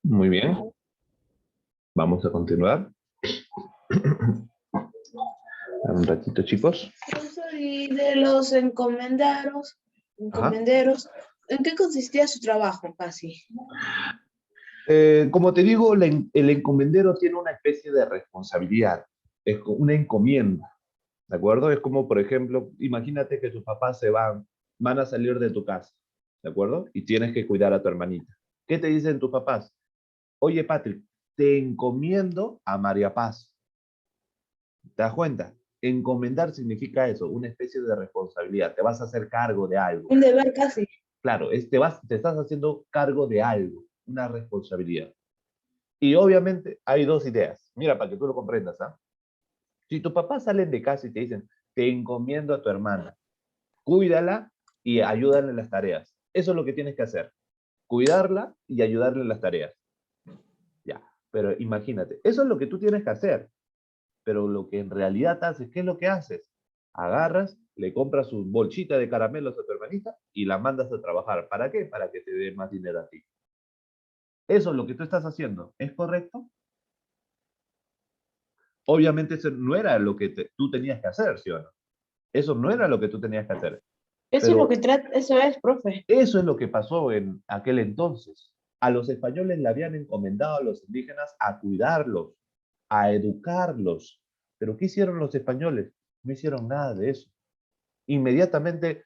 Muy bien, vamos a continuar. Un ratito, chicos. Profesor, y de los Ajá. encomenderos, ¿en qué consistía su trabajo casi? Como te digo, el encomendero tiene una especie de responsabilidad, es una encomienda, ¿de acuerdo? Es como, por ejemplo, imagínate que tus papás van a salir de tu casa, ¿de acuerdo? Y tienes que cuidar a tu hermanita. ¿Qué te dicen tus papás? Oye, Patrick, te encomiendo a María Paz. ¿Te das cuenta? Encomendar significa eso, una especie de responsabilidad. Te vas a hacer cargo de algo. Un deber casi. Claro, te estás haciendo cargo de algo, una responsabilidad. Y obviamente hay dos ideas. Mira, para que tú lo comprendas, ¿ah? Si tus papás salen de casa y te dicen, te encomiendo a tu hermana, cuídala y ayúdale en las tareas. Eso es lo que tienes que hacer. Cuidarla y ayudarle en las tareas. Ya, pero imagínate, eso es lo que tú tienes que hacer. Pero lo que en realidad haces, ¿qué es lo que haces? Agarras, le compras su bolsita de caramelos a tu hermanita y la mandas a trabajar. ¿Para qué? Para que te dé más dinero a ti. Eso es lo que tú estás haciendo. ¿Es correcto? Obviamente eso no era lo que tú tenías que hacer, ¿sí o no? Eso no era lo que tú tenías que hacer. Eso es lo que Pero trata, eso es, profe. eso es lo que pasó en aquel entonces. A los españoles le habían encomendado a los indígenas a cuidarlos, a educarlos. Pero ¿qué hicieron los españoles? No hicieron nada de eso. Inmediatamente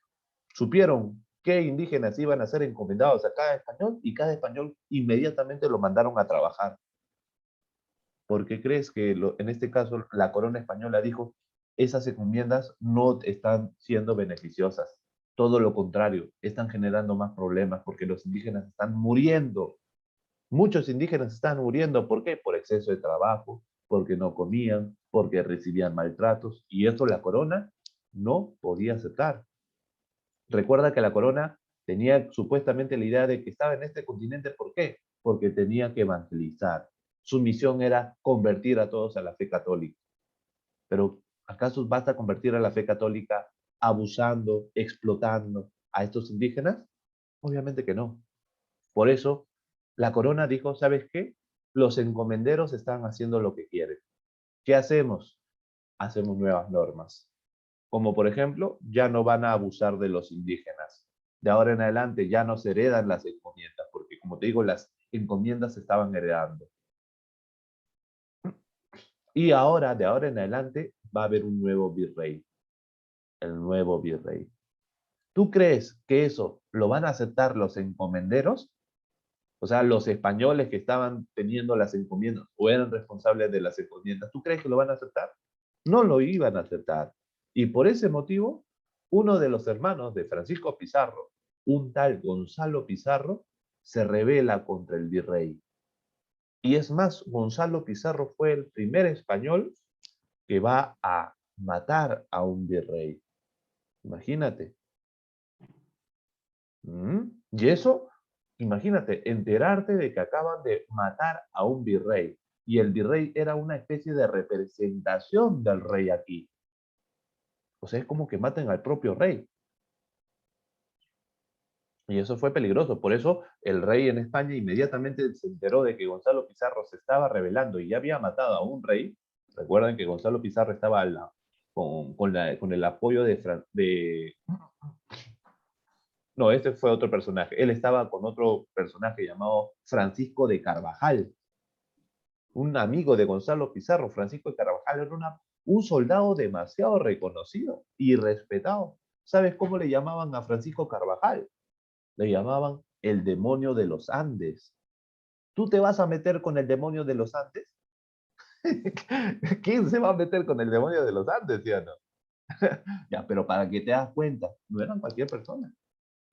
supieron qué indígenas iban a ser encomendados a cada español y cada español inmediatamente lo mandaron a trabajar. ¿Por qué crees que en este caso la corona española dijo esas encomiendas no están siendo beneficiosas? Todo lo contrario, están generando más problemas porque los indígenas están muriendo. Muchos indígenas están muriendo. ¿Por qué? Por exceso de trabajo, porque no comían, porque recibían maltratos. Y eso la corona no podía aceptar. Recuerda que la corona tenía supuestamente la idea de que estaba en este continente. ¿Por qué? Porque tenía que evangelizar. Su misión era convertir a todos a la fe católica. Pero ¿acaso basta convertir a la fe católica abusando, explotando a estos indígenas? Obviamente que no. Por eso, la corona dijo, ¿sabes qué? Los encomenderos están haciendo lo que quieren. ¿Qué hacemos? Hacemos nuevas normas. Como por ejemplo, ya no van a abusar de los indígenas. De ahora en adelante ya no se heredan las encomiendas, porque como te digo, las encomiendas se estaban heredando. Y ahora, de ahora en adelante, va a haber un nuevo virrey, el nuevo virrey. ¿Tú crees que eso lo van a aceptar los encomenderos? O sea, los españoles que estaban teniendo las encomiendas o eran responsables de las encomiendas, ¿tú crees que lo van a aceptar? No lo iban a aceptar. Y por ese motivo, uno de los hermanos de Francisco Pizarro, un tal Gonzalo Pizarro, se rebela contra el virrey. Y es más, Gonzalo Pizarro fue el primer español que va a matar a un virrey. Imagínate. Y eso, imagínate, enterarte de que acaban de matar a un virrey. Y el virrey era una especie de representación del rey aquí. O sea, es como que maten al propio rey. Y eso fue peligroso. Por eso el rey en España inmediatamente se enteró de que Gonzalo Pizarro se estaba rebelando y ya había matado a un rey. Recuerden que Gonzalo Pizarro estaba con el apoyo de... No, este fue otro personaje. Él estaba con otro personaje llamado Francisco de Carvajal, un amigo de Gonzalo Pizarro. Francisco de Carvajal era un soldado demasiado reconocido y respetado. ¿Sabes cómo le llamaban a Francisco Carvajal? Le llamaban el demonio de los Andes. ¿Tú te vas a meter con el demonio de los Andes? ¿Quién se va a meter con el demonio de los Andes, ya no? Ya, pero para que te das cuenta, no eran cualquier persona.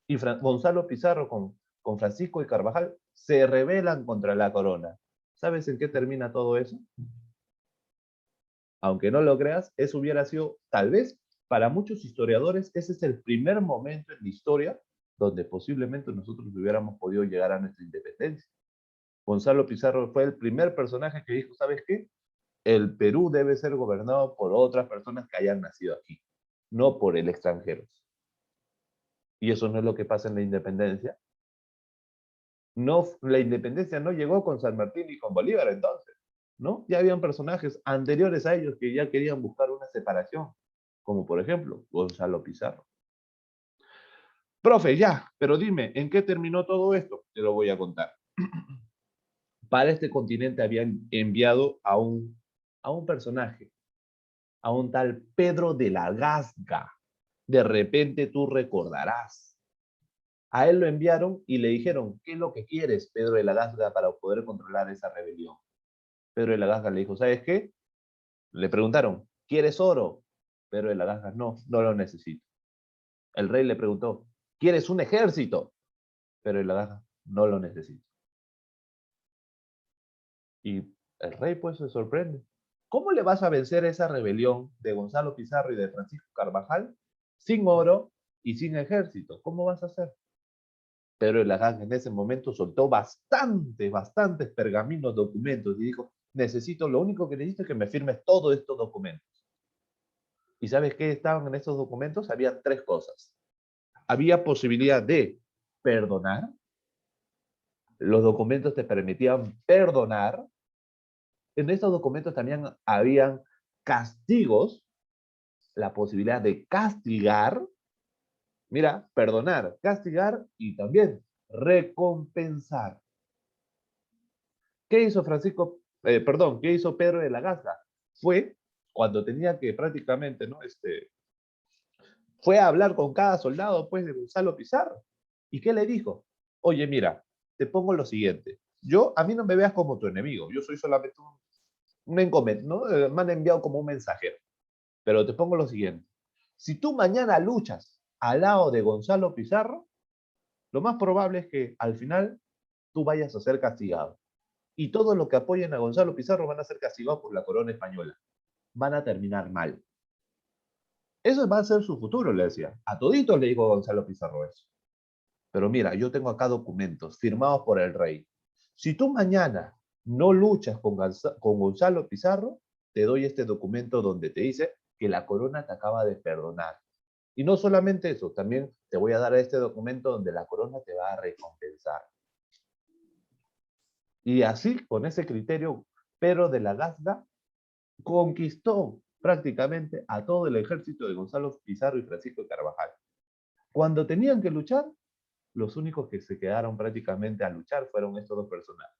Y Gonzalo Pizarro con Francisco de Carvajal se rebelan contra la corona. ¿Sabes en qué termina todo eso? Aunque no lo creas, eso hubiera sido, tal vez, para muchos historiadores, ese es el primer momento en la historia donde posiblemente nosotros hubiéramos podido llegar a nuestra independencia. Gonzalo Pizarro fue el primer personaje que dijo, ¿sabes qué? El Perú debe ser gobernado por otras personas que hayan nacido aquí, no por el extranjero. Y eso no es lo que pasa en la independencia. No, la independencia no llegó con San Martín y con Bolívar entonces, ¿no? Ya habían personajes anteriores a ellos que ya querían buscar una separación, como por ejemplo Gonzalo Pizarro. Profe, ya, pero dime, ¿en qué terminó todo esto? Te lo voy a contar. Para este continente habían enviado a un personaje, a un tal Pedro de la Gasga. De repente tú recordarás. A él lo enviaron y le dijeron, ¿qué es lo que quieres, Pedro de la Gasga, para poder controlar esa rebelión? Pedro de la Gasga le dijo, ¿sabes qué? Le preguntaron, ¿quieres oro? Pedro de la Gasga, no, no lo necesito. El rey le preguntó, ¿quieres un ejército? Pedro de la Gasga, no lo necesito. Y el rey pues se sorprende. ¿Cómo le vas a vencer esa rebelión de Gonzalo Pizarro y de Francisco Carvajal sin oro y sin ejército? ¿Cómo vas a hacer? Pedro de la Gasga en ese momento soltó bastantes pergaminos, documentos y dijo, lo único que necesito es que me firmes todos estos documentos. ¿Y sabes qué estaban en estos documentos? Había tres cosas. Había posibilidad de perdonar, los documentos te permitían perdonar, en estos documentos también habían castigos, la posibilidad de castigar, mira, perdonar, castigar y también recompensar. ¿Qué hizo qué hizo Pedro de la Gasca? Fue cuando tenía que prácticamente, ¿no? Fue a hablar con cada soldado, pues, de Gonzalo Pizarro. ¿Y qué le dijo? Oye, mira, te pongo lo siguiente. A mí no me veas como tu enemigo, yo soy solamente un encomendado, ¿no? Me han enviado como un mensajero. Pero te pongo lo siguiente. Si tú mañana luchas al lado de Gonzalo Pizarro, lo más probable es que al final tú vayas a ser castigado. Y todos los que apoyen a Gonzalo Pizarro van a ser castigados por la corona española. Van a terminar mal. Eso va a ser su futuro, le decía. A toditos le dijo Gonzalo Pizarro eso. Pero mira, yo tengo acá documentos firmados por el rey. Si tú mañana no luchas con Gonzalo Pizarro, te doy este documento donde te dice que la corona te acaba de perdonar. Y no solamente eso, también te voy a dar este documento donde la corona te va a recompensar. Y así, con ese criterio, Pedro de la Gasga conquistó prácticamente a todo el ejército de Gonzalo Pizarro y Francisco de Carvajal. Cuando tenían que luchar, los únicos que se quedaron prácticamente a luchar fueron estos dos personajes.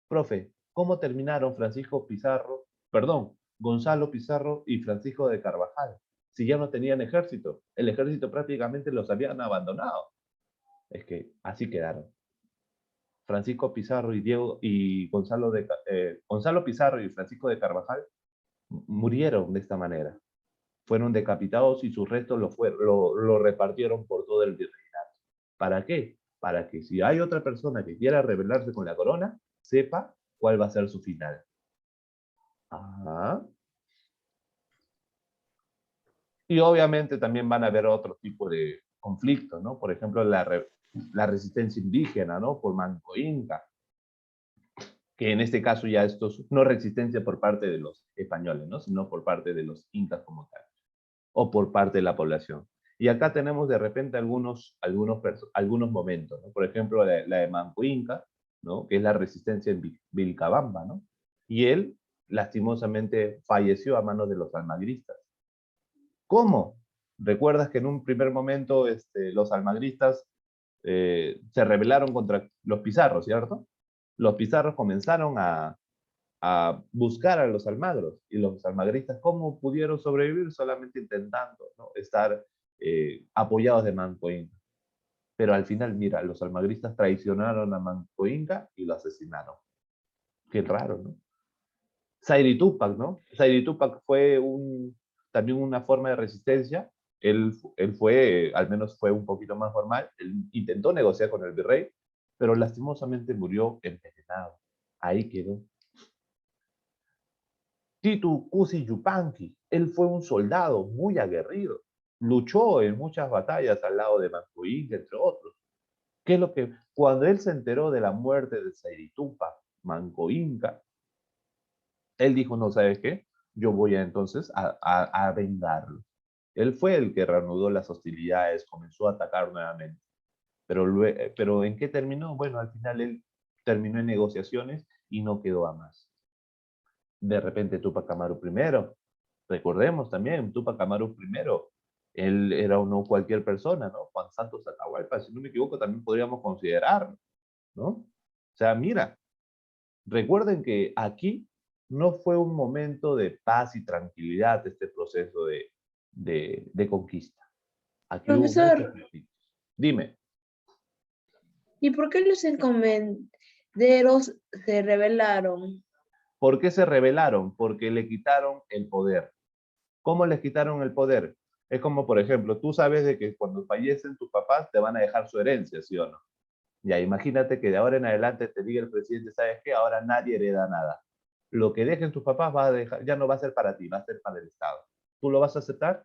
Profe, ¿cómo terminaron Gonzalo Pizarro y Francisco de Carvajal? Si ya no tenían ejército, el ejército prácticamente los habían abandonado. Es que así quedaron. Francisco Pizarro y Gonzalo Pizarro y Francisco de Carvajal murieron de esta manera. Fueron decapitados y sus restos lo repartieron por todo el virreinato. ¿Para qué? Para que si hay otra persona que quiera rebelarse con la corona, sepa cuál va a ser su final. Ajá. Y obviamente también van a haber otro tipo de conflictos, ¿no? Por ejemplo, la resistencia indígena, ¿no? Por Manco Inca, que en este caso ya esto es no resistencia por parte de los españoles, ¿no? Sino por parte de los incas como tal, o por parte de la población. Y acá tenemos de repente algunos momentos, ¿no? Por ejemplo, la de Manco Inca, ¿no? Que es la resistencia en Vilcabamba, ¿no? Y él, lastimosamente, falleció a manos de los almagristas. ¿Cómo? Recuerdas que en un primer momento los almagristas se rebelaron contra los pizarros, ¿cierto? Los pizarros comenzaron a buscar a los almagros y los almagristas, ¿cómo pudieron sobrevivir? Solamente intentando, ¿no? Estar apoyados de Manco Inca. Pero al final, mira, los almagristas traicionaron a Manco Inca y lo asesinaron. Qué raro, ¿no? Zairi Tupac, ¿no? Zairi Tupac fue también una forma de resistencia. Él fue, al menos fue un poquito más formal. Él intentó negociar con el virrey, pero lastimosamente murió envenenado. Ahí quedó. Titu Cusi Yupanqui, él fue un soldado muy aguerrido. Luchó en muchas batallas al lado de Manco Inca, entre otros. ¿Qué es lo que, cuando él se enteró de la muerte de Zairi Tupac, Manco Inca, él dijo, no, ¿sabes qué? Yo voy entonces a vengarlo. Él fue el que reanudó las hostilidades, comenzó a atacar nuevamente. Pero ¿en qué terminó? Bueno, al final él terminó en negociaciones y no quedó a más. De repente Tupac Amaru primero, recordemos también, Tupac Amaru primero, él era no cualquier persona, ¿no? Juan Santos Atahualpa, si no me equivoco, también podríamos considerarlo, ¿no? O sea, mira, recuerden que aquí no fue un momento de paz y tranquilidad este proceso de conquista. Aquí hubo muchos Profesor, conflictos. Dime, ¿y por qué los encomenderos se rebelaron? ¿por qué se rebelaron? Porque le quitaron el poder. ¿Cómo les quitaron el poder? Es como, por ejemplo, tú sabes de que cuando fallecen tus papás te van a dejar su herencia, ¿sí o no? Ya, imagínate que de ahora en adelante te diga el presidente, ¿sabes qué? Ahora nadie hereda nada. Lo que dejen tus papás va a dejar, ya no va a ser para ti, va a ser para el Estado. ¿Tú lo vas a aceptar?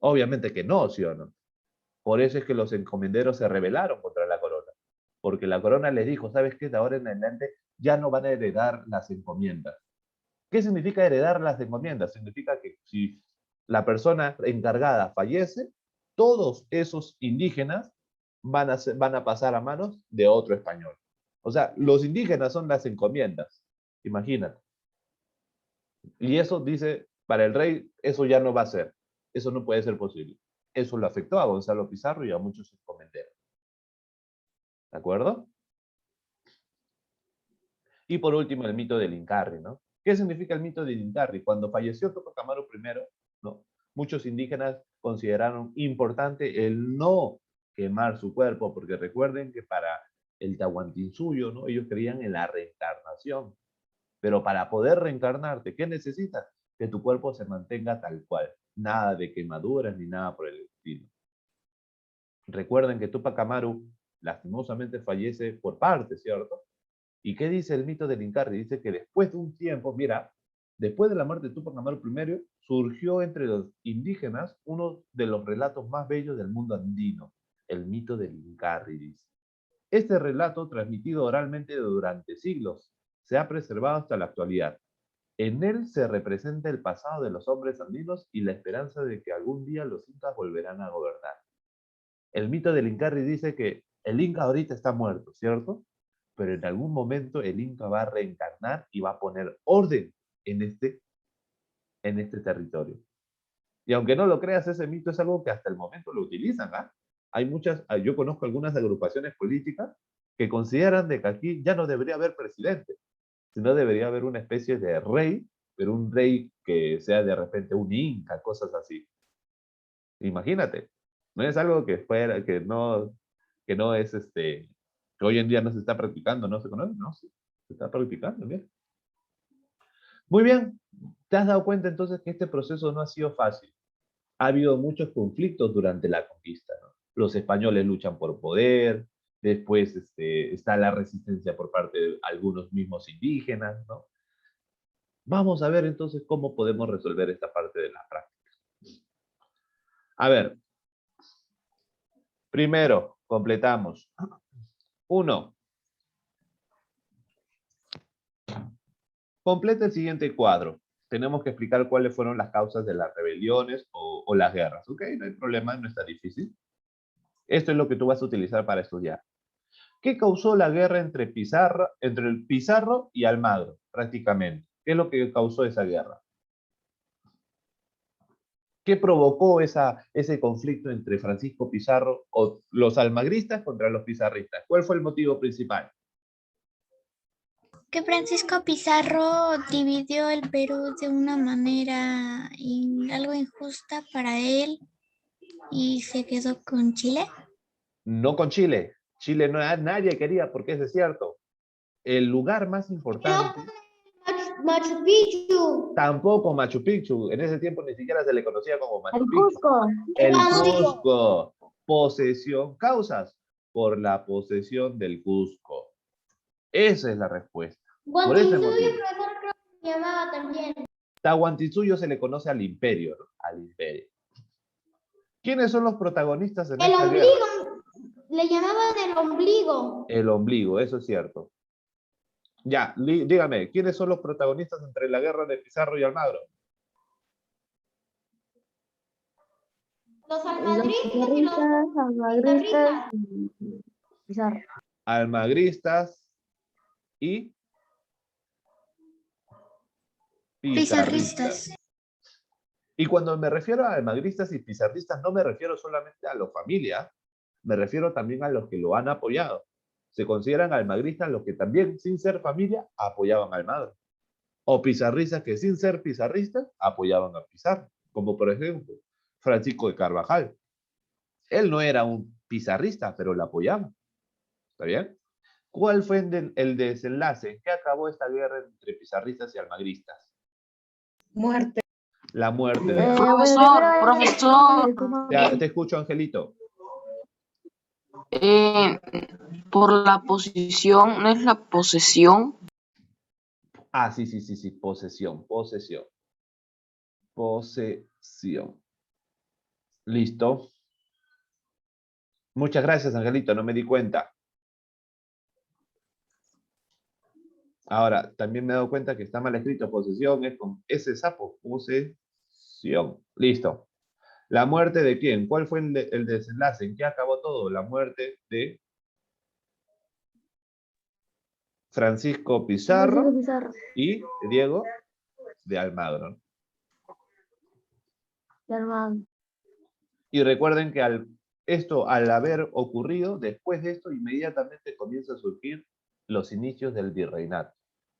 Obviamente que no, ¿sí o no? Por eso es que los encomenderos se rebelaron contra la corona. Porque la corona les dijo, ¿sabes qué? De ahora en adelante ya no van a heredar las encomiendas. ¿Qué significa heredar las encomiendas? Significa que si la persona encargada fallece, todos esos indígenas van a pasar a manos de otro español. O sea, los indígenas son las encomiendas. Imagínate. Y eso dice, para el rey, eso ya no va a ser. Eso no puede ser posible. Eso lo afectó a Gonzalo Pizarro y a muchos encomenderos. ¿De acuerdo? Y por último, el mito del Incarri, ¿no? ¿Qué significa el mito del Incarri? Cuando falleció Tupac Amaru I, ¿no? Muchos indígenas consideraron importante el no quemar su cuerpo, porque recuerden que para el Tahuantinsuyo, ¿no? Ellos creían en la reencarnación. Pero para poder reencarnarte, ¿qué necesitas? Que tu cuerpo se mantenga tal cual. Nada de quemaduras ni nada por el estilo. Recuerden que Tupac Amaru lastimosamente fallece por parte, ¿cierto? ¿Y qué dice el mito del Incarri? Dice que después de un tiempo, mira, después de la muerte de Tupac Amaru I, surgió entre los indígenas uno de los relatos más bellos del mundo andino, el mito del Incarri, dice. Este relato, transmitido oralmente durante siglos, se ha preservado hasta la actualidad. En él se representa el pasado de los hombres andinos y la esperanza de que algún día los incas volverán a gobernar. El mito del Incarri dice que el Inca ahorita está muerto, ¿cierto? Pero en algún momento el Inca va a reencarnar y va a poner orden en este territorio. Y aunque no lo creas, ese mito es algo que hasta el momento lo utilizan, ¿ah? Hay muchas, yo conozco algunas agrupaciones políticas que consideran de que aquí ya no debería haber presidente, sino debería haber una especie de rey, pero un rey que sea de repente un Inca, cosas así. Imagínate, no es algo que fuera, que no es que hoy en día no se está practicando, no se conoce, no, sí, se está practicando, bien. Muy bien, te has dado cuenta entonces que este proceso no ha sido fácil. Ha habido muchos conflictos durante la conquista, ¿no? Los españoles luchan por poder, después está la resistencia por parte de algunos mismos indígenas, ¿no? Vamos a ver entonces cómo podemos resolver esta parte de la práctica. A ver, primero, completamos. 1. Completa el siguiente cuadro. Tenemos que explicar cuáles fueron las causas de las rebeliones o las guerras. ¿Ok? No hay problema, no está difícil. Esto es lo que tú vas a utilizar para estudiar. ¿Qué causó la guerra entre el Pizarro y Almagro, prácticamente? ¿Qué es lo que causó esa guerra? ¿Qué provocó ese conflicto entre Francisco Pizarro o los almagristas contra los pizarristas? ¿Cuál fue el motivo principal? Que Francisco Pizarro dividió el Perú de una manera algo injusta para él y se quedó con Chile. No con Chile. Chile no, nadie quería porque es desierto. El lugar más importante. Machu Picchu. Tampoco Machu Picchu. En ese tiempo ni siquiera se le conocía como Machu El Picchu. Cusco. El Cusco. Posesión. Causas. Por la posesión del Cusco. Esa es la respuesta. Por ese motivo. Se llamaba también. Tahuantinsuyo se le conoce al imperio, ¿no? Al imperio. ¿Quiénes son los protagonistas en El esta ombligo. guerra? Le llamaban el ombligo. El ombligo, eso es cierto. Ya, dígame, ¿quiénes son los protagonistas entre la guerra de Pizarro y Almagro? Los pizarristas, almagristas y Pizarro. Almagristas y pizarristas. Pizarristas. Y cuando me refiero a almagristas y pizarristas, no me refiero solamente a los familia, me refiero también a los que lo han apoyado. Se consideran almagristas los que también, sin ser familia, apoyaban a Almagro. O pizarristas que, sin ser pizarristas, apoyaban a Pizarro. Como por ejemplo, Francisco de Carvajal. Él no era un pizarrista, pero lo apoyaba. ¿Está bien? ¿Cuál fue el desenlace? ¿En qué acabó esta guerra entre pizarristas y almagristas? Muerte. La muerte de Bueno, Profesor. Ya, te escucho, Angelito. Por la posición, ¿no es la posesión? Ah, sí, posesión. Posesión. Listo. Muchas gracias, Angelito, no me di cuenta. Ahora, también me he dado cuenta que está mal escrito. Posesión es con ese sapo. Posesión. Listo. ¿La muerte de quién? ¿Cuál fue el desenlace? ¿En qué acabó todo? La muerte de Francisco Pizarro y Diego de Almagro. Y recuerden que al haber ocurrido, después de esto, inmediatamente comienza a surgir los inicios del virreinato.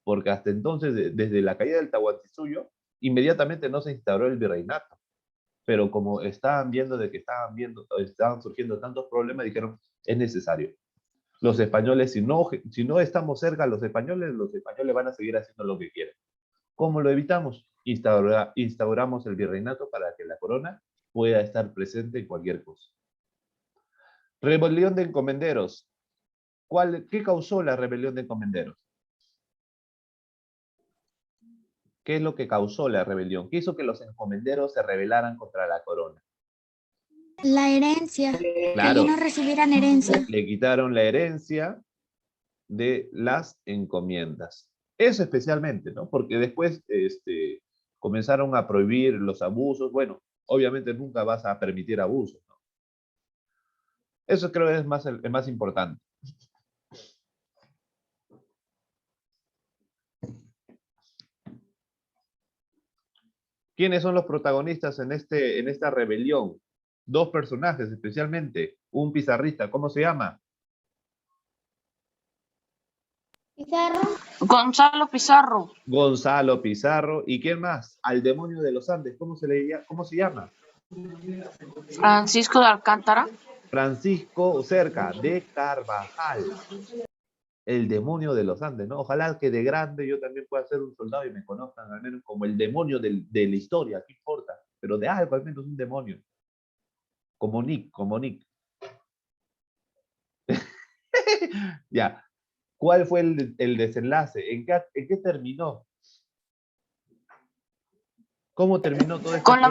Porque hasta entonces, desde la caída del Tahuantinsuyo, inmediatamente no se instauró el virreinato. Pero como estaban viendo de que estaban surgiendo tantos problemas, dijeron, es necesario. Los españoles, si no estamos cerca los españoles van a seguir haciendo lo que quieren. ¿Cómo lo evitamos? Instauramos el virreinato para que la corona pueda estar presente en cualquier cosa. Rebelión de encomenderos. ¿Qué causó la rebelión de encomenderos? ¿Qué es lo que causó la rebelión? ¿Qué hizo que los encomenderos se rebelaran contra la corona? La herencia. Claro, Que ya no recibieran herencia. le quitaron la herencia de las encomiendas. Eso especialmente, ¿no? Porque después comenzaron a prohibir los abusos. Bueno, obviamente nunca vas a permitir abusos, ¿no? Eso creo que es el más importante. ¿Quiénes son los protagonistas en esta rebelión? Dos personajes especialmente. Un pizarrista, ¿cómo se llama? Pizarro. Gonzalo Pizarro. Gonzalo Pizarro. ¿Y quién más? Al demonio de los Andes. ¿Cómo se llama? Francisco de Alcántara. Francisco Cerca de Carvajal. El demonio de los Andes, ¿no? Ojalá que de grande yo también pueda ser un soldado y me conozcan al menos como el demonio de la historia, ¿qué importa? Pero de algo, al menos un demonio. Como Nick. Ya. ¿Cuál fue el desenlace? ¿En qué terminó? ¿Cómo terminó todo esto? Con la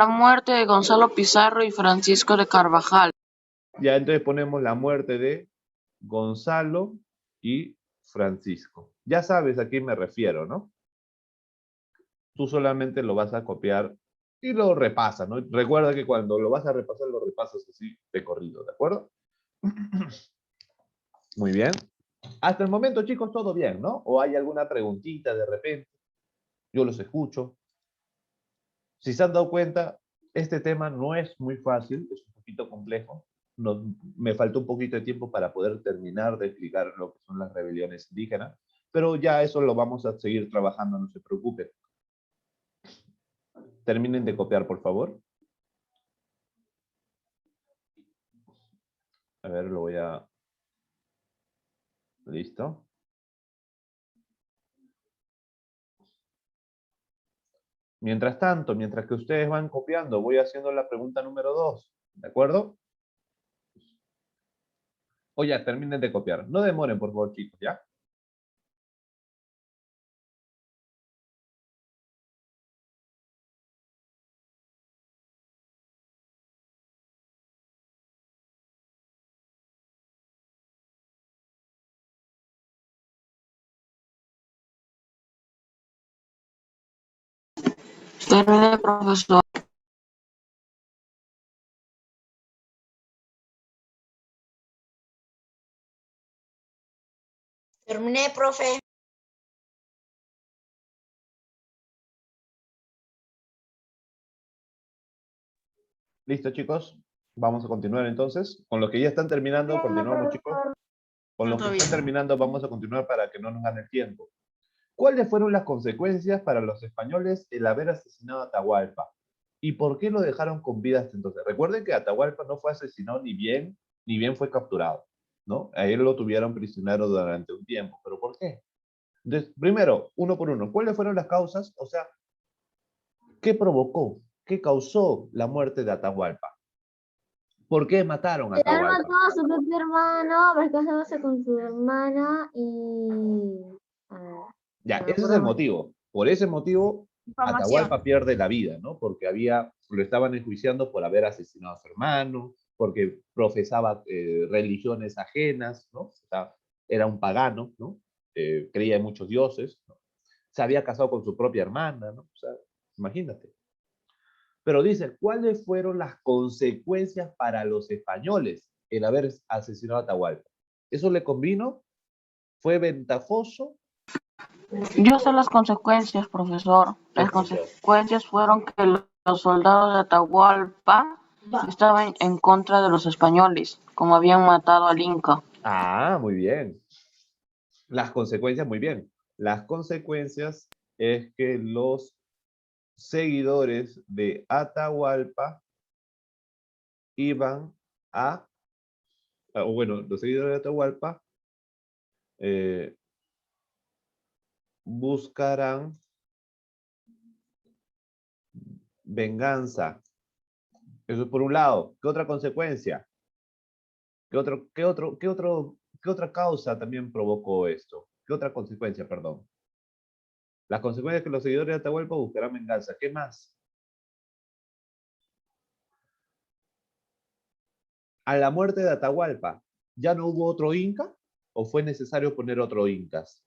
muerte de Gonzalo Pizarro y Francisco de Carvajal. Ya, entonces ponemos la muerte de Gonzalo y Francisco. Ya sabes a quién me refiero, ¿no? Tú solamente lo vas a copiar y lo repasas, ¿no? Recuerda que cuando lo vas a repasar, lo repasas así de corrido, ¿de acuerdo? Muy bien. Hasta el momento, chicos, todo bien, ¿no? ¿O hay alguna preguntita de repente? Yo los escucho. Si se han dado cuenta, este tema no es muy fácil, es un poquito complejo. Me faltó un poquito de tiempo para poder terminar de explicar lo que son las rebeliones indígenas, pero ya eso lo vamos a seguir trabajando, no se preocupen. Terminen de copiar, por favor. A ver, lo voy a... ¿Listo? Mientras tanto, mientras que ustedes van copiando, voy haciendo la pregunta número 2, ¿de acuerdo? O ya, terminen de copiar. No demoren, por favor, chicos, ¿ya? Termine, profesor. Terminé, profe. Listo, chicos. Vamos a continuar entonces. Con los que ya están terminando, continuamos, chicos. Con los que están terminando, vamos a continuar para que no nos gane el tiempo. ¿Cuáles fueron las consecuencias para los españoles el haber asesinado a Atahualpa? ¿Y por qué lo dejaron con vida hasta entonces? Recuerden que Atahualpa no fue asesinado ni bien fue capturado, ¿no? A él lo tuvieron prisionero durante un tiempo. ¿Pero por qué? Entonces, primero, uno por uno, ¿cuáles fueron las causas? O sea, ¿qué provocó? ¿Qué causó la muerte de Atahualpa? ¿Por qué mataron a Él Atahualpa? mató a su propio hermano, porque casándose con su hermana y... A ver, Ya, no me ese es acuerdo el más. motivo. Por ese motivo, Atahualpa pierde la vida, ¿no? Porque lo estaban enjuiciando por haber asesinado a su hermano, porque profesaba religiones ajenas, ¿no? O sea, era un pagano, ¿no? Creía en muchos dioses, ¿no? Se había casado con su propia hermana, ¿no? O sea, imagínate. Pero dice, ¿cuáles fueron las consecuencias para los españoles el haber asesinado a Atahualpa? ¿Eso le convino? ¿Fue ventajoso? Yo sé las consecuencias, profesor. Las consecuencias fueron que los soldados de Atahualpa estaban en contra de los españoles, como habían matado al Inca. Ah, muy bien. Las consecuencias, muy bien. Las consecuencias es que los seguidores de Atahualpa iban los seguidores de Atahualpa buscarán venganza. Eso es por un lado. ¿Qué otra consecuencia? ¿Qué otra causa también provocó esto? ¿Qué otra consecuencia, perdón? Las consecuencias es que los seguidores de Atahualpa buscarán venganza. ¿Qué más? A la muerte de Atahualpa, ¿ya no hubo otro Inca? ¿O fue necesario poner otro Incas?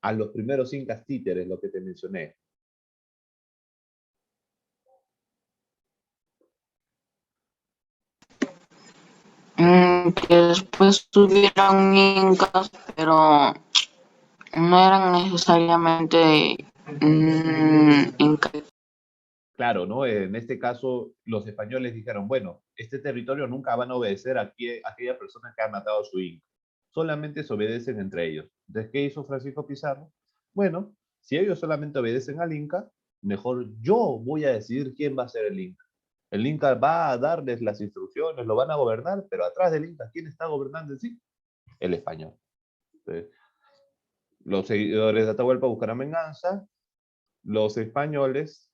A los primeros Incas títeres, lo que te mencioné. Que después tuvieron incas, pero no eran necesariamente incas. Claro, ¿no? En este caso, los españoles dijeron, bueno, este territorio nunca van a obedecer a aquella persona que ha matado a su Inca. Solamente se obedecen entre ellos. Entonces, ¿qué hizo Francisco Pizarro? Bueno, si ellos solamente obedecen al Inca, mejor yo voy a decidir quién va a ser el Inca. El Inca va a darles las instrucciones, lo van a gobernar, pero atrás del Inca, ¿quién está gobernando en sí? El español. Entonces, los seguidores de Atahualpa buscarán venganza, los españoles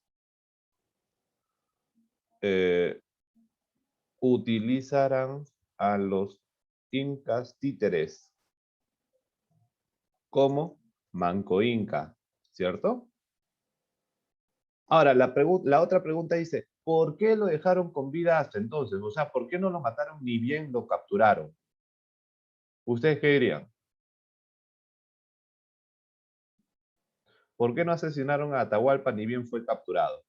utilizarán a los incas títeres como Manco Inca, ¿cierto? Ahora, la otra pregunta dice, ¿por qué lo dejaron con vida hasta entonces? O sea, ¿por qué no lo mataron ni bien lo capturaron? ¿Ustedes qué dirían? ¿Por qué no asesinaron a Atahualpa ni bien fue capturado?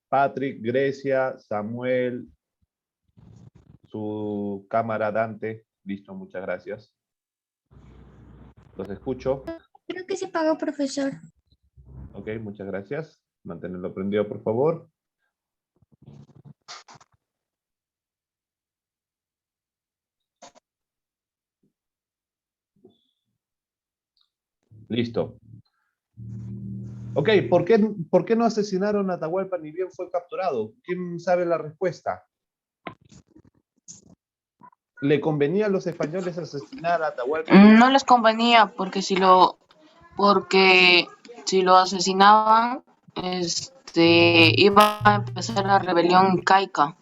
Patrick, Grecia, Samuel, su cámara Dante. Listo, muchas gracias. Los escucho. Creo que se pagó, profesor. Ok, muchas gracias. Mantenerlo prendido, por favor. Listo. Ok, ¿por qué no asesinaron a Atahualpa ni bien fue capturado? ¿Quién sabe la respuesta? ¿Le convenía a los españoles asesinar a Atahualpa? No les convenía porque si lo asesinaban, iba a empezar la rebelión incaica.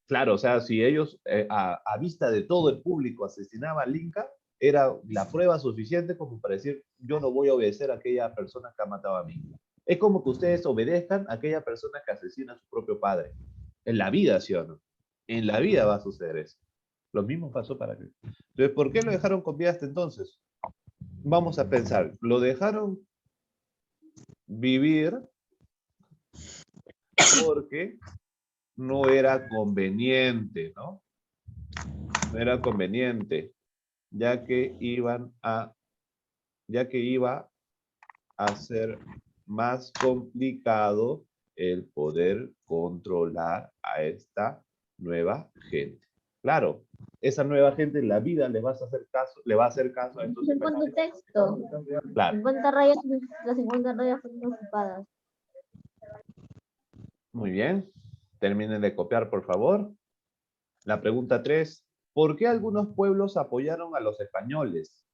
Claro, o sea, si ellos a vista de todo el público asesinaban al Inca, era la prueba suficiente como para decir, yo no voy a obedecer a aquella persona que ha matado a mí. Es como que ustedes obedezcan a aquella persona que asesina a su propio padre. En la vida, ¿sí o no? En la vida va a suceder eso. Lo mismo pasó para Cristo. Entonces, ¿por qué lo dejaron con vida hasta entonces? Vamos a pensar, ¿lo dejaron vivir porque no era conveniente, ¿no? No era conveniente, ya que iba a ser más complicado el poder controlar a esta nueva gente. Claro, esa nueva gente en la vida le va a hacer caso a estos En cuanto españoles. texto, Claro. 50 rayas, las 50 rayas fueron ocupadas. Muy bien. Terminen de copiar, por favor. La pregunta 3. ¿Por qué algunos pueblos apoyaron a los españoles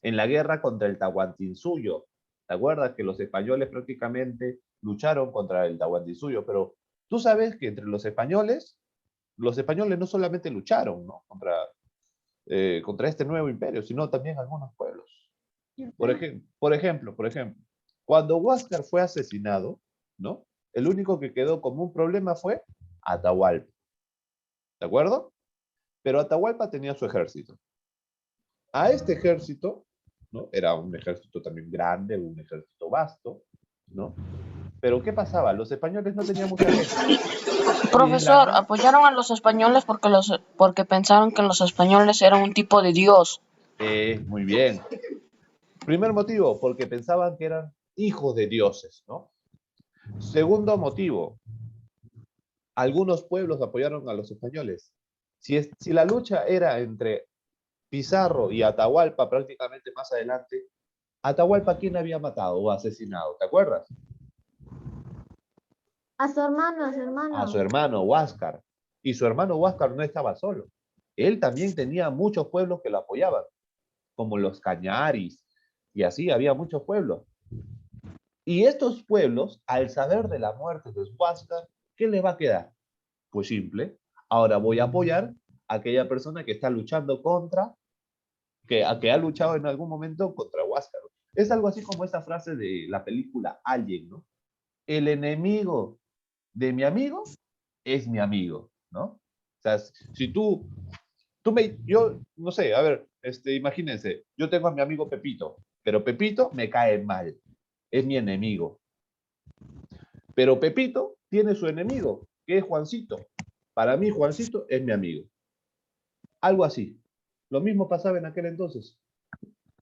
en la guerra contra el Tahuantinsuyo? ¿Te acuerdas que los españoles prácticamente lucharon contra el Tahuantinsuyo? Pero tú sabes que entre los españoles no solamente lucharon, ¿no? contra este nuevo imperio, sino también algunos pueblos. Por ejemplo, cuando Huáscar fue asesinado, ¿no? El único que quedó como un problema fue Atahualpa. ¿De acuerdo? Pero Atahualpa tenía su ejército. A este ejército, ¿no? Era un ejército también grande, un ejército vasto, ¿no? Pero ¿qué pasaba? Los españoles no tenían mucha gente. Profesor, apoyaron a los españoles porque pensaron que los españoles eran un tipo de Dios. Muy bien. Primer motivo, porque pensaban que eran hijos de dioses, ¿no? Segundo motivo, algunos pueblos apoyaron a los españoles. Si la lucha era entre Pizarro y Atahualpa prácticamente más adelante, Atahualpa, ¿quién había matado o asesinado? ¿Te acuerdas? A su hermano, a su hermano. A su hermano Huáscar. Y su hermano Huáscar no estaba solo. Él también tenía muchos pueblos que lo apoyaban, como los Cañaris, y así había muchos pueblos. Y estos pueblos, al saber de la muerte de Huáscar, ¿qué les va a quedar? Pues simple, ahora voy a apoyar a aquella persona que está luchando que ha luchado en algún momento contra Huáscar. Es algo así como esa frase de la película Alien, ¿no? El enemigo de mi amigo es mi amigo, ¿no? O sea, si yo, no sé, a ver, imagínense, yo tengo a mi amigo Pepito, pero Pepito me cae mal, es mi enemigo. Pero Pepito tiene su enemigo, que es Juancito. Para mí, Juancito es mi amigo. Algo así. Lo mismo pasaba en aquel entonces.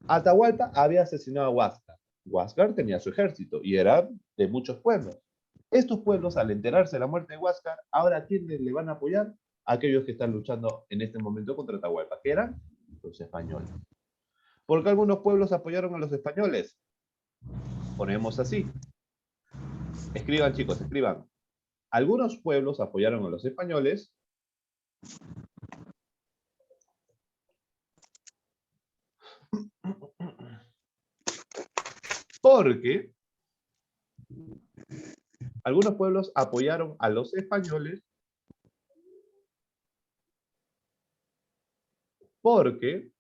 Atahualpa había asesinado a Huáscar. Huáscar tenía su ejército y era de muchos pueblos. Estos pueblos, al enterarse de la muerte de Huáscar, ahora ¿a quiénes le van a apoyar? A aquellos que están luchando en este momento contra Atahualpa, que eran los españoles. ¿Por qué algunos pueblos apoyaron a los españoles? Ponemos así. Escriban, chicos, escriban. Algunos pueblos apoyaron a los españoles porque algunos pueblos apoyaron a los españoles porque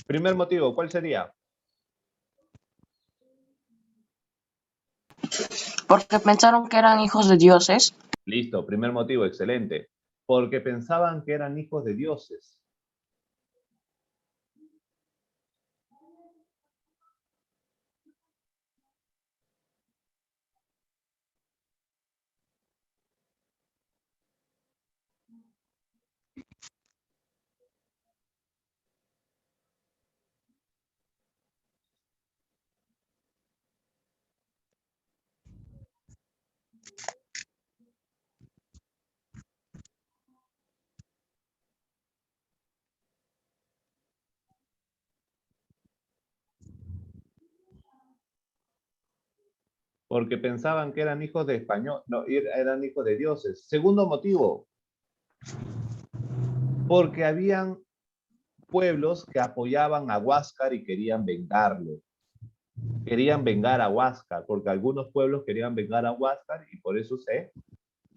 primer motivo, ¿cuál sería? Porque pensaron que eran hijos de dioses. Listo, primer motivo, excelente. Porque pensaban que eran hijos de dioses. Porque pensaban que eran hijos de español, no, eran hijos de dioses. Segundo motivo, porque habían pueblos que apoyaban a Huáscar y querían vengarlo. Querían vengar a Huáscar, porque algunos pueblos querían vengar a Huáscar y por eso se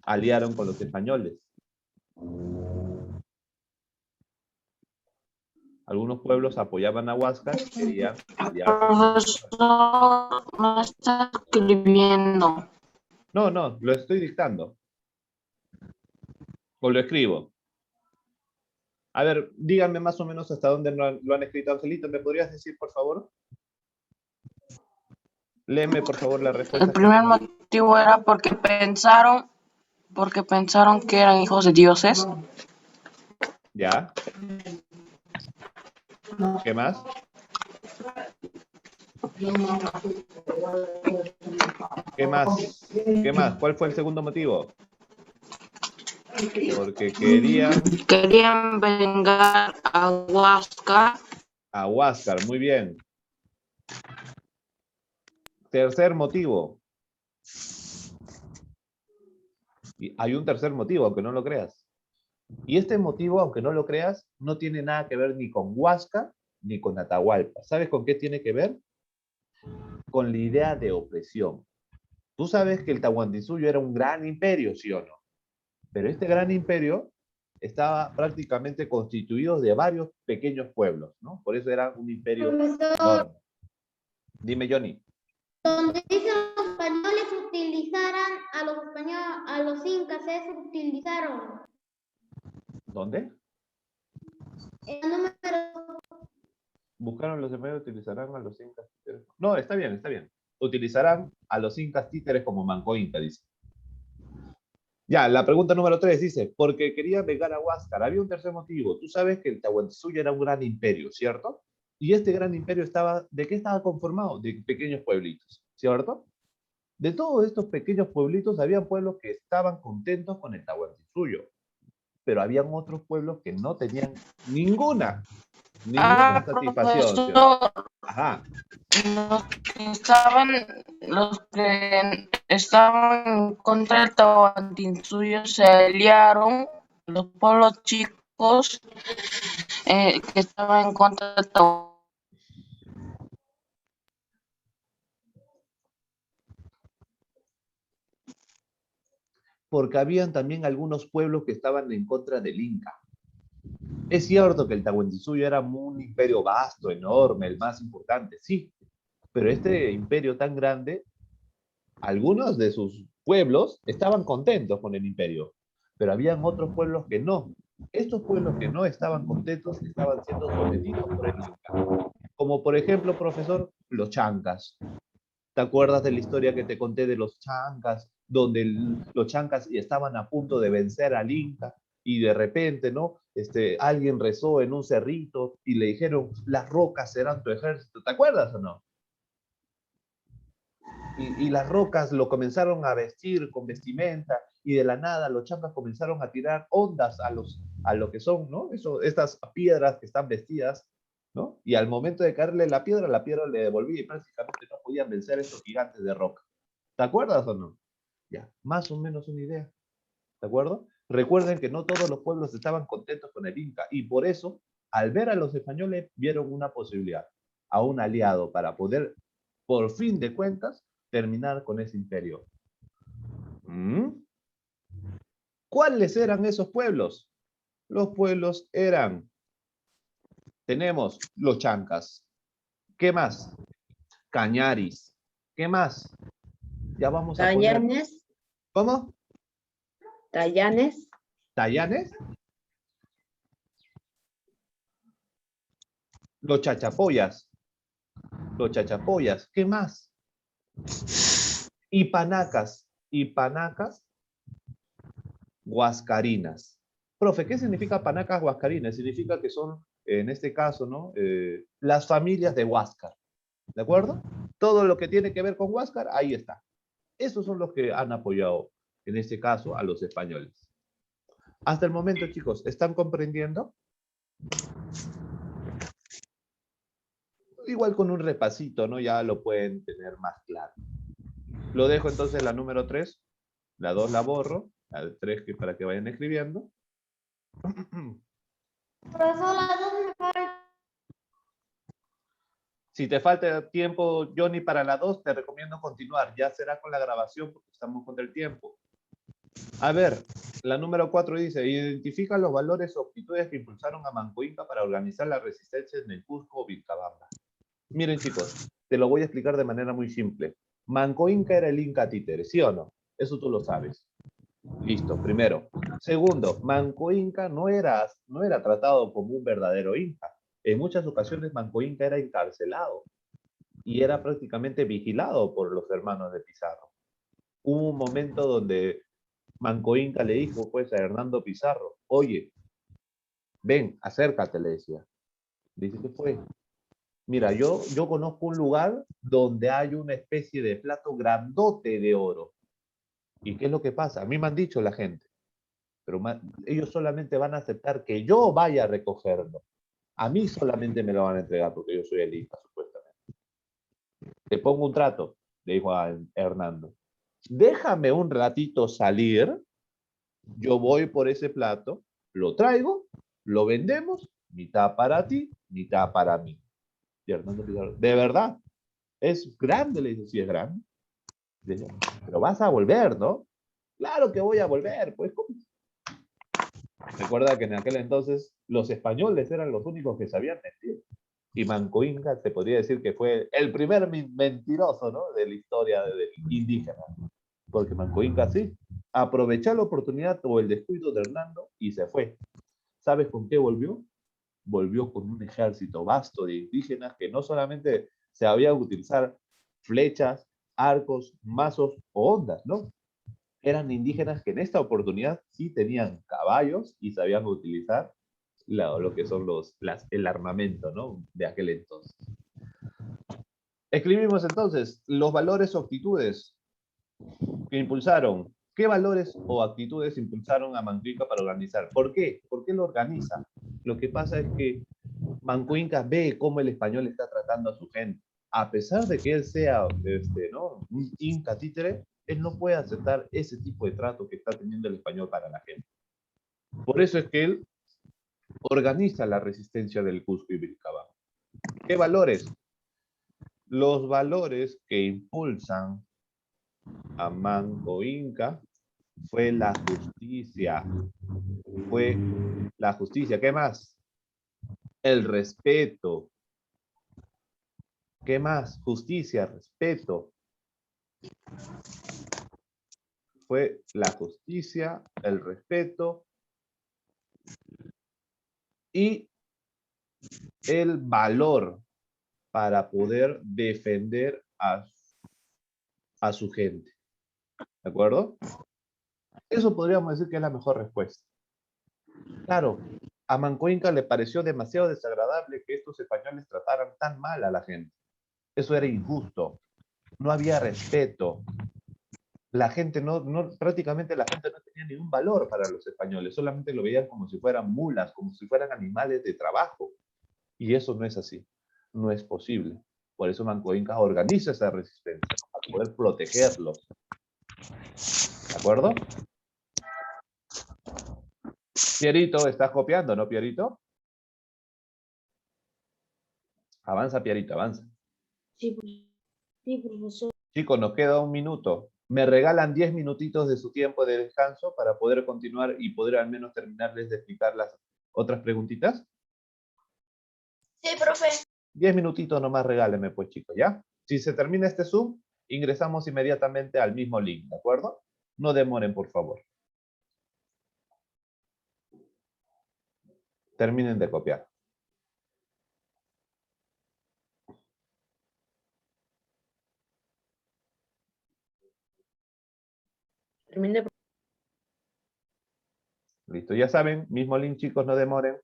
aliaron con los españoles. Algunos pueblos apoyaban a Huáscar y querían aliarse. Profesor, no está escribiendo. No, lo estoy dictando. O lo escribo. A ver, díganme más o menos hasta dónde lo han escrito. Angelito, ¿me podrías decir, por favor? Léeme, por favor, la respuesta. El primer motivo era porque pensaron que eran hijos de dioses. ¿Ya? ¿Qué más? ¿Qué más? ¿Qué más? ¿Cuál fue el segundo motivo? Porque querían vengar a Huáscar. A Huáscar, muy bien. Tercer motivo. Y hay un tercer motivo, aunque no lo creas. Y este motivo, aunque no lo creas, no tiene nada que ver ni con Huáscar ni con Atahualpa. ¿Sabes con qué tiene que ver? Con la idea de opresión. Tú sabes que el Tahuantinsuyo era un gran imperio, ¿sí o no? Pero este gran imperio estaba prácticamente constituido de varios pequeños pueblos, ¿no? Por eso era un imperio enorme. Dime, Johnny. Donde dicen los españoles utilizaran a los incas, eso utilizaron. ¿Dónde? El número. Buscaron los españoles, utilizarán a los incas títeres. No, está bien, está bien. Utilizarán a los incas títeres como Manco Inca, dice. Ya, la pregunta número 3 dice, porque quería vengar a Huáscar. Había un tercer motivo. Tú sabes que el Tahuantinsuyo era un gran imperio, ¿cierto? Y este gran imperio ¿de qué estaba conformado? De pequeños pueblitos, ¿cierto? De todos estos pequeños pueblitos, había pueblos que estaban contentos con el Tahuantinsuyo, pero habían otros pueblos que no tenían ninguna satisfacción. Profesor, Ajá. Los que estaban en contra del Tahuantinsuyo se aliaron, los pueblos chicos que estaban en contra del Tahuantinsuyo. Porque habían también algunos pueblos que estaban en contra del Inca. Es cierto que el Tahuantinsuyo era un imperio vasto, enorme, el más importante, sí, pero este imperio tan grande, algunos de sus pueblos estaban contentos con el imperio, pero habían otros pueblos que no. Estos pueblos que no estaban contentos estaban siendo sometidos por el Inca. Como por ejemplo, profesor, los chancas. ¿Te acuerdas de la historia que te conté de los chancas, donde los chancas estaban a punto de vencer al Inca y de repente, ¿no? Alguien rezó en un cerrito y le dijeron, las rocas serán tu ejército. ¿Te acuerdas o no? Y las rocas lo comenzaron a vestir con vestimenta y de la nada los chancas comenzaron a tirar ondas a lo que son, ¿no? Estas piedras que están vestidas, ¿no? Y al momento de caerle la piedra le devolvía y prácticamente no podían vencer a estos gigantes de roca. ¿Te acuerdas o no? Ya, más o menos una idea. ¿De acuerdo? Recuerden que no todos los pueblos estaban contentos con el Inca y por eso, al ver a los españoles, vieron una posibilidad, a un aliado para poder, por fin de cuentas, terminar con ese imperio. ¿Cuáles eran esos pueblos? Los pueblos eran, tenemos los chancas. ¿Qué más? Cañaris. ¿Qué más? Ya vamos a poner. Tallanes. ¿Cómo? Tallanes. ¿Tallanes? Los chachapoyas. Los chachapoyas. ¿Qué más? Ipanacas. Ipanacas. Huascarinas. Profe, ¿qué significa panacas huascarinas? Significa que son, en este caso, ¿no? Las familias de Huáscar. ¿De acuerdo? Todo lo que tiene que ver con Huáscar, ahí está. Esos son los que han apoyado, en este caso, a los españoles. Hasta el momento, chicos, ¿están comprendiendo? Igual con un repasito, ¿no? Ya lo pueden tener más claro. Lo dejo entonces la número 3. La 2 la borro. La 3 para que vayan escribiendo. Profesor, la 2 me falta. Si te falta tiempo, Johnny, para la 2, te recomiendo continuar. Ya será con la grabación porque estamos contra el tiempo. A ver, la número 4 dice, identifica los valores o actitudes que impulsaron a Manco Inca para organizar la resistencia en el Cusco o Vilcabamba. Miren, chicos, te lo voy a explicar de manera muy simple. Manco Inca era el Inca títere, ¿sí o no? Eso tú lo sabes. Listo, primero. Segundo, Manco Inca no era tratado como un verdadero Inca. En muchas ocasiones Manco Inca era encarcelado y era prácticamente vigilado por los hermanos de Pizarro. Hubo un momento donde Manco Inca le dijo pues a Hernando Pizarro, oye, ven, acércate, le decía. Dice, ¿qué fue? Mira, yo conozco un lugar donde hay una especie de plato grandote de oro. ¿Y qué es lo que pasa? A mí me han dicho la gente, pero ellos solamente van a aceptar que yo vaya a recogerlo. A mí solamente me lo van a entregar porque yo soy el Inca, supuestamente. Te pongo un trato, le dijo a Hernando. Déjame un ratito salir, yo voy por ese plato, lo traigo, lo vendemos, mitad para ti, mitad para mí. Y Hernando Pizarro, ¿de verdad? ¿Es grande? Le dice, sí, es grande. Dice, pero vas a volver, ¿no? Claro que voy a volver, pues. ¿Cómo? Recuerda que en aquel entonces los españoles eran los únicos que sabían mentir. Y Manco Inca se podría decir que fue el primer mentiroso, ¿no? De la historia del indígena. Porque Manco Inca sí aprovechó la oportunidad o el descuido de Hernando y se fue. ¿Sabes con qué volvió? Volvió con un ejército vasto de indígenas que no solamente sabían utilizar flechas, arcos, mazos o ondas, ¿no? Eran indígenas que en esta oportunidad sí tenían caballos y sabían utilizar lo que son el armamento, ¿no? De aquel entonces. Escribimos entonces los valores o actitudes que impulsaron. ¿Qué valores o actitudes impulsaron a Manco Inca para organizar? ¿Por qué? ¿Por qué lo organiza? Lo que pasa es que Manco Inca ve cómo el español está tratando a su gente. A pesar de que él sea ¿no? un Inca títere, él no puede aceptar ese tipo de trato que está teniendo el español para la gente. Por eso es que él organiza la resistencia del Cusco y Vilcabamba. ¿Qué valores? Los valores que impulsan a Manco Inca fue la justicia. Fue la justicia. ¿Qué más? El respeto. ¿Qué más? Justicia, respeto. Fue la justicia, el respeto y el valor para poder defender a su gente. ¿De acuerdo? Eso podríamos decir que es la mejor respuesta. Claro, a Manco Inca le pareció demasiado desagradable que estos españoles trataran tan mal a la gente. Eso era injusto. No había respeto. La gente prácticamente la gente no tenía ningún valor para los españoles, solamente lo veían como si fueran mulas, como si fueran animales de trabajo. Y eso no es así, no es posible. Por eso Manco Inca organiza esa resistencia, para poder protegerlos. ¿De acuerdo? Pierito, ¿estás copiando, no, Pierito? Avanza, Pierito, avanza. Sí, profesor. Chicos, nos queda un minuto. ¿Me regalan 10 minutitos de su tiempo de descanso para poder continuar y poder al menos terminarles de explicar las otras preguntitas? Sí, profe. 10 minutitos nomás regálenme, pues, chicos, ¿ya? Si se termina este Zoom, ingresamos inmediatamente al mismo link, ¿de acuerdo? No demoren, por favor. Terminen de copiar. Termine. Listo, ya saben, mismo link, chicos, no demoren.